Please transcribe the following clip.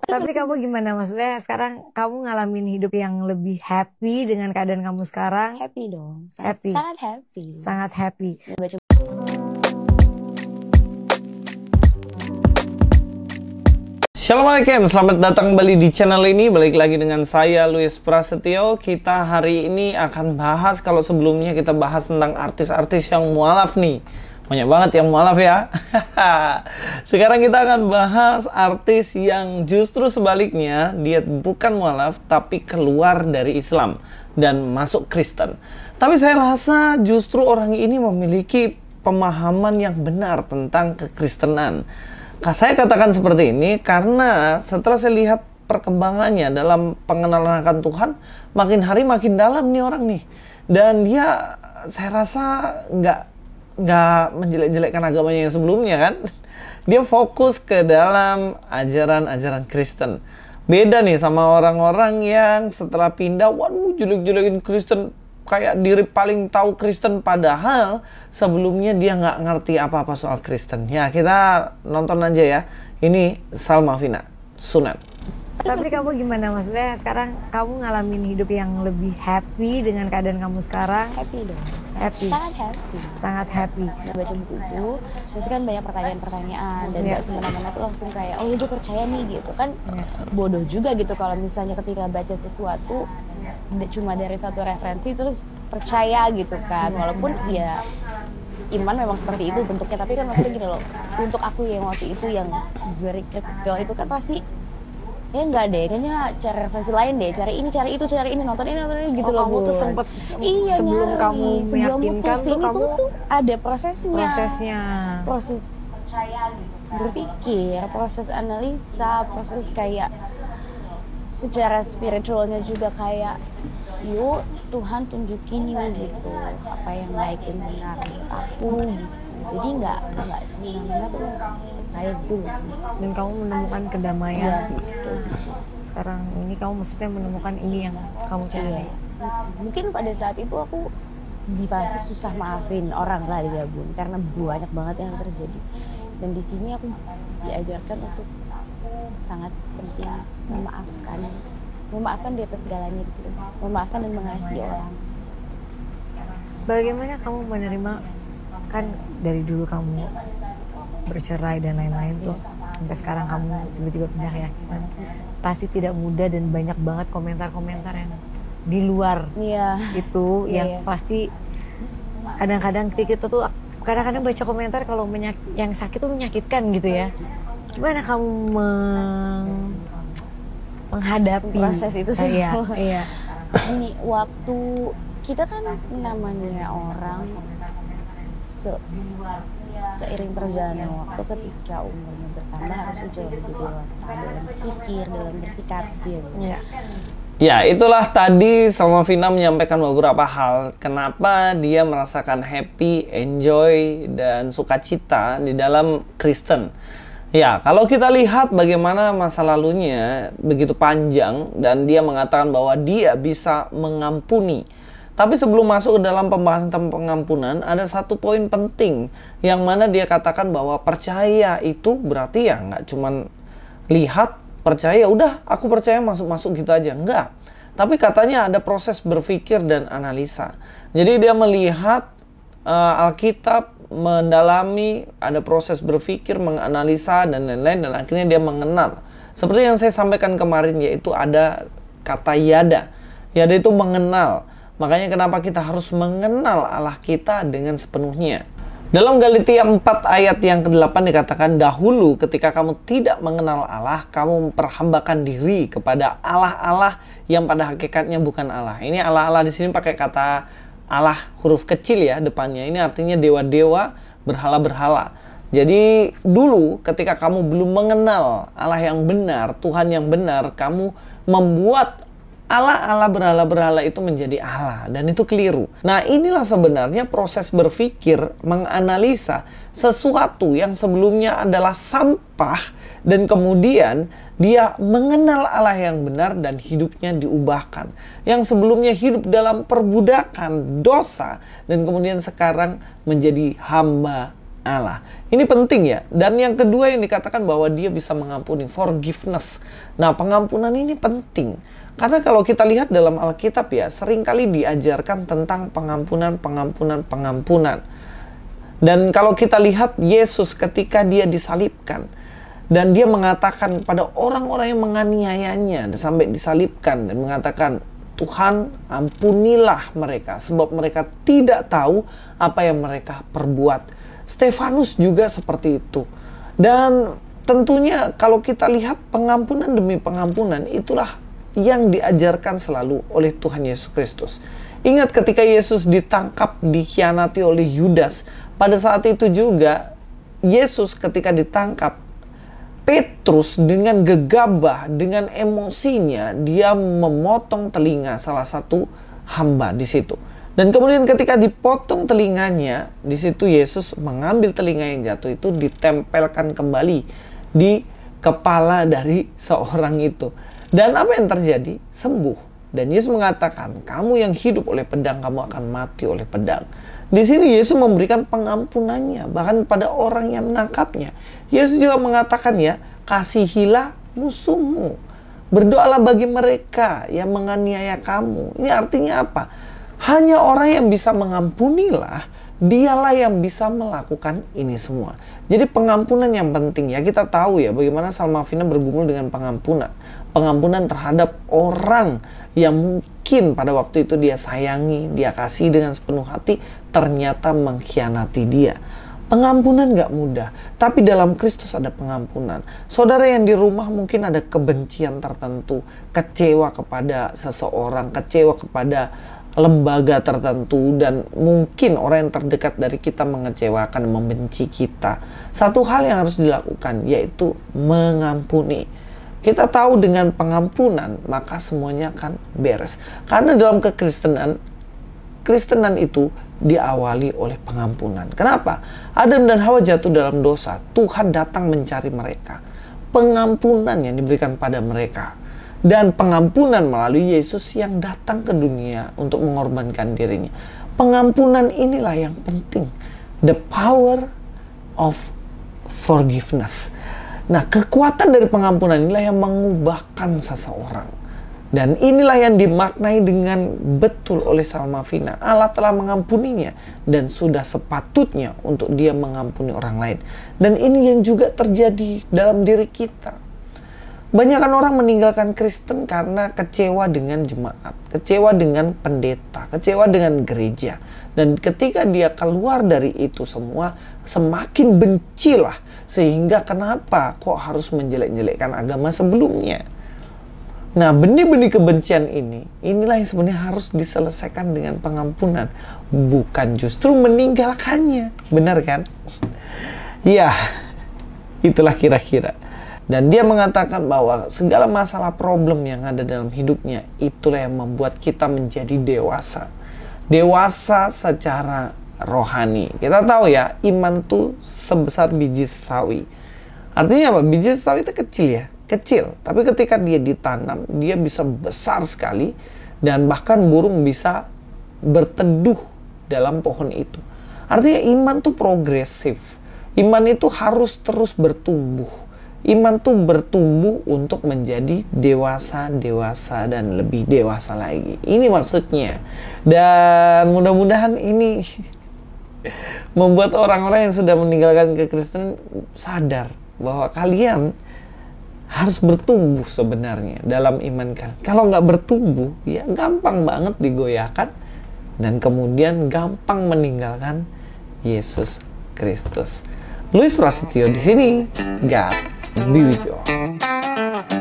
Tapi kamu gimana? Maksudnya sekarang kamu ngalamin hidup yang lebih happy dengan keadaan kamu sekarang? Happy dong, Happy. sangat happy. Sangat happy. Assalamualaikum, selamat datang kembali di channel ini. Balik lagi dengan saya, Luis Prasetyo. Kita hari ini akan bahas, kalau sebelumnya kita bahas tentang artis-artis yang mualaf nih. Banyak banget yang mualaf ya. Sekarang kita akan bahas artis yang justru sebaliknya, dia bukan mualaf tapi keluar dari Islam dan masuk Kristen. Tapi saya rasa justru orang ini memiliki pemahaman yang benar tentang kekristenan. Saya katakan seperti ini karena setelah saya lihat perkembangannya dalam pengenalan akan Tuhan, makin hari makin dalam nih orang nih. Dan dia, saya rasa nggak menjelek-jelekkan agamanya yang sebelumnya kan. Dia fokus ke dalam ajaran-ajaran Kristen. Beda nih sama orang-orang yang setelah pindah, waduh jelek-jelekin Kristen, kayak diri paling tahu Kristen, padahal sebelumnya dia nggak ngerti apa-apa soal Kristen. Ya, kita nonton aja ya. Ini Salma Vina, Sunan. Tapi kamu gimana? Maksudnya sekarang kamu ngalamin hidup yang lebih happy dengan keadaan kamu sekarang? Happy dong, Happy. sangat happy. Sangat happy. Baca buku itu, pasti kan banyak pertanyaan-pertanyaan dan Iya. gak semena-mena tuh langsung kayak, oh ya gue percaya nih gitu kan. Bodoh juga gitu kalau misalnya ketika baca sesuatu cuma dari satu referensi terus percaya gitu kan. Walaupun ya iman memang seperti itu bentuknya, tapi kan maksudnya gini loh, untuk aku yang waktu itu yang very critical itu kan pasti ya enggak deh, kayaknya cari referensi lain deh, cari ini nonton ini gitu loh. Kamu tuh Bun. sempet iya, sebelum nyari. kamu Sebelum meyakinkan mutusin tuh itu kamu tuh ada prosesnya. Proses berpikir, proses analisa, proses kayak secara spiritualnya juga kayak yuk Tuhan tunjukin yuk gitu apa yang baik dan benar untuk aku gitu. Jadi nggak semena-mena tuh percaya dulu sih. Dan kamu menemukan kedamaian. Yes, kayak gitu. Sekarang ini kamu maksudnya menemukan ini yang kamu cari. Iya. Mungkin pada saat itu aku di fase susah maafin orang lah di Gabun karena banyak banget yang terjadi. Dan di sini aku diajarkan untuk sangat penting memaafkan di atas segalanya gitu, memaafkan dan mengasihi orang. Bagaimana kamu menerima, kan dari dulu kamu bercerai dan lain-lain tuh sampai sekarang kamu tiba-tiba pindah keyakinan, pasti tidak mudah dan banyak banget komentar-komentar yang di luar itu yang pasti kadang-kadang kita tuh kadang-kadang baca komentar kalau yang sakit tuh menyakitkan gitu ya. Gimana kamu menghadapi proses itu semua? Iya. Ini waktu kita kan namanya orang seiring perjalanan waktu, ketika umurnya bertambah harus jauh lebih dewasa dalam berpikir, dalam bersikap gitu ya. Ya, itulah tadi Salma Vina menyampaikan beberapa hal kenapa dia merasakan happy, enjoy, dan sukacita di dalam Kristen. Ya, kalau kita lihat bagaimana masa lalunya begitu panjang dan dia mengatakan bahwa dia bisa mengampuni. Tapi sebelum masuk ke dalam pembahasan tentang pengampunan, ada satu poin penting yang mana dia katakan bahwa percaya itu berarti ya nggak cuman lihat, percaya, udah aku percaya masuk-masuk gitu aja. Enggak. Tapi katanya ada proses berpikir dan analisa. Jadi dia melihat Alkitab, mendalami, ada proses berpikir, menganalisa, dan lain-lain, dan akhirnya dia mengenal. Seperti yang saya sampaikan kemarin, yaitu ada kata yada. Yada itu mengenal. Makanya kenapa kita harus mengenal Allah kita dengan sepenuhnya. Dalam Galatia 4 ayat yang ke-8 dikatakan, dahulu ketika kamu tidak mengenal Allah, kamu memperhambakan diri kepada Allah-Allah yang pada hakikatnya bukan Allah. Ini Allah-Allah di sini pakai kata Allah huruf kecil ya depannya. Ini artinya dewa-dewa, berhala-berhala. Jadi dulu ketika kamu belum mengenal Allah yang benar, Tuhan yang benar, kamu membuat Allah berhala-berhala itu menjadi Allah, dan itu keliru. Nah, inilah sebenarnya proses berpikir, menganalisa sesuatu yang sebelumnya adalah sampah, dan kemudian dia mengenal Allah yang benar dan hidupnya diubahkan. Yang sebelumnya hidup dalam perbudakan, dosa, dan kemudian sekarang menjadi hamba Allah. Ini penting ya. Dan yang kedua yang dikatakan bahwa dia bisa mengampuni, forgiveness. Nah, pengampunan ini penting. Karena kalau kita lihat dalam Alkitab ya, seringkali diajarkan tentang pengampunan. Dan kalau kita lihat Yesus ketika dia disalibkan, dan dia mengatakan pada orang-orang yang menganiayanya sampai disalibkan, dan mengatakan, Tuhan, ampunilah mereka, sebab mereka tidak tahu apa yang mereka perbuat. Stefanus juga seperti itu. Dan tentunya kalau kita lihat pengampunan demi pengampunan, itulah yang diajarkan selalu oleh Tuhan Yesus Kristus. Ingat ketika Yesus ditangkap, dikhianati oleh Yudas, pada saat itu juga Yesus ketika ditangkap, Petrus dengan gegabah, dengan emosinya, dia memotong telinga salah satu hamba di situ. Dan kemudian ketika dipotong telinganya, di situ Yesus mengambil telinga yang jatuh itu, ditempelkan kembali di kepala dari seorang itu. Dan apa yang terjadi? Sembuh. Dan Yesus mengatakan, kamu yang hidup oleh pedang, kamu akan mati oleh pedang. Di sini Yesus memberikan pengampunannya, bahkan pada orang yang menangkapnya. Yesus juga mengatakan ya, kasihilah musuhmu. Berdoalah bagi mereka yang menganiaya kamu. Ini artinya apa? Hanya orang yang bisa mengampunilah, dialah yang bisa melakukan ini semua. Jadi pengampunan yang penting ya, kita tahu ya bagaimana Salmavina bergumul dengan pengampunan. Pengampunan terhadap orang yang mungkin pada waktu itu dia sayangi, dia kasih dengan sepenuh hati, ternyata mengkhianati dia. Pengampunan gak mudah, tapi dalam Kristus ada pengampunan. Saudara yang di rumah mungkin ada kebencian tertentu, kecewa kepada seseorang, kecewa kepada lembaga tertentu, dan mungkin orang yang terdekat dari kita mengecewakan, membenci kita. Satu hal yang harus dilakukan yaitu mengampuni. Kita tahu dengan pengampunan maka semuanya akan beres. Karena dalam kekristenan, Kristenan itu diawali oleh pengampunan. Kenapa? Adam dan Hawa jatuh dalam dosa, Tuhan datang mencari mereka. Pengampunan yang diberikan pada mereka. Dan pengampunan melalui Yesus yang datang ke dunia untuk mengorbankan dirinya. Pengampunan inilah yang penting. The power of forgiveness. Nah, kekuatan dari pengampunan inilah yang mengubahkan seseorang. Dan inilah yang dimaknai dengan betul oleh Salmavina. Allah telah mengampuninya dan sudah sepatutnya untuk dia mengampuni orang lain. Dan ini yang juga terjadi dalam diri kita. Banyakan orang meninggalkan Kristen karena kecewa dengan jemaat, kecewa dengan pendeta, kecewa dengan gereja. Dan ketika dia keluar dari itu semua, semakin bencilah. Sehingga kenapa kok harus menjelek-jelekkan agama sebelumnya? Nah, benih-benih kebencian inilah yang sebenarnya harus diselesaikan dengan pengampunan. Bukan justru meninggalkannya. Benar kan? Ya, itulah kira-kira. Dan dia mengatakan bahwa segala masalah problem yang ada dalam hidupnya, itulah yang membuat kita menjadi dewasa. Dewasa secara rohani. Kita tahu ya, iman tuh sebesar biji sawi. Artinya apa? Biji sawi itu kecil ya. Kecil. Tapi ketika dia ditanam, dia bisa besar sekali. Dan bahkan burung bisa berteduh dalam pohon itu. Artinya iman tuh progresif. Iman itu harus terus bertumbuh. Iman tuh bertumbuh untuk menjadi dewasa, dan lebih dewasa lagi. Ini maksudnya. Dan mudah-mudahan ini membuat orang-orang yang sudah meninggalkan kekristenan sadar bahwa kalian harus bertumbuh sebenarnya dalam iman kalian. Kalau nggak bertumbuh, ya gampang banget digoyahkan dan kemudian gampang meninggalkan Yesus Kristus. Luis Prasetyo di sini. God be with you all.